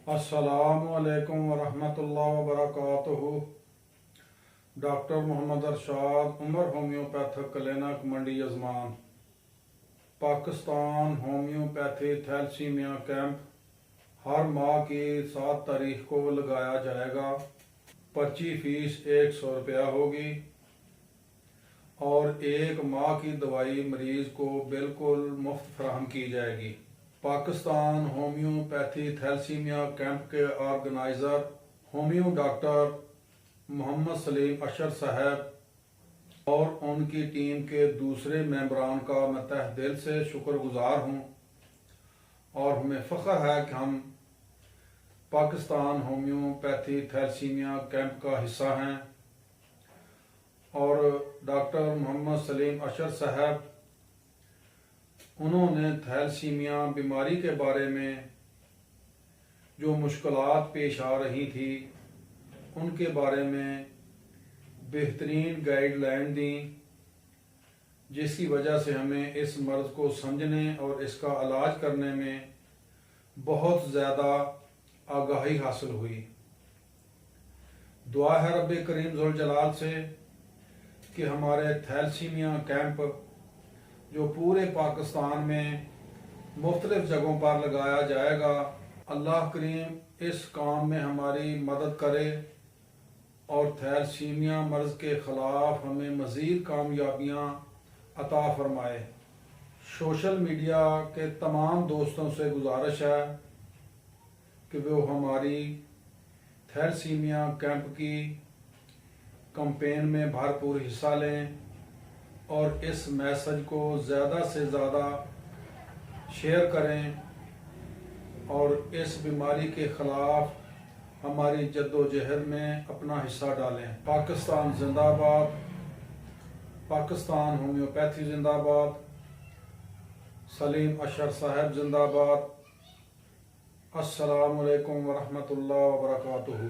अस्सलामुअलैकुम वरहमतुल्लाहि वबरकातुहू। Doctor Mohammad Arshad, Umar homeopathic clinic, Mandi Yazman. Pakistan homeopathy thalassemia camp हर माह की 7 तारीख को लगाया जाएगा। पर्ची फीस 100 रुपया होगी और 1 माह की दवाई मरीज को बिल्कुल मुफ्त फराहम की जाएगी। पाकिस्तान होम्योपैथी थैलेसीमिया कैंप के organiser homeo doctor Mohammad Saleem Ashar साहब और उनकी टीम के दूसरे मेंबरान का मैं तहे दिल से शुक्रगुजार हूँ और हमें फ़ख्र है कि हम पाकिस्तान होम्योपैथी थैलेसीमिया कैंप का हिस्सा हैं। और डॉक्टर मोहम्मद सलीम अशर साहब, उन्होंने थैलेसीमिया बीमारी के बारे में जो मुश्किलात पेश आ रही थी उनके बारे में बेहतरीन गाइडलाइन दी, जिसकी वजह से हमें इस मर्ज़ को समझने और इसका इलाज करने में बहुत ज़्यादा आगाही हासिल हुई। दुआ है रब करीम ज़ुल जलाल से कि हमारे थैलेसीमिया कैंप जो पूरे पाकिस्तान में मुख्तलिफ जगहों पर लगाया जाएगा, अल्लाह करीम इस काम में हमारी मदद करे और थैलेसीमिया मर्ज़ के ख़िलाफ़ हमें मज़ीद कामयाबियाँ अता फ़रमाए। सोशल मीडिया के तमाम दोस्तों से गुजारिश है कि वो हमारी थैलेसीमिया कैंप की कैंपेन में भरपूर हिस्सा लें और इस मैसेज को ज़्यादा से ज़्यादा शेयर करें और इस बीमारी के ख़िलाफ़ हमारी जद्दोजहद में अपना हिस्सा डालें। पाकिस्तान जिंदाबाद, पाकिस्तान होम्योपैथी जिंदाबाद, सलीम अशर साहब जिंदाबाद। अस्सलामु अलैकुम वरहमतुल्लाहि वबरकातुहू।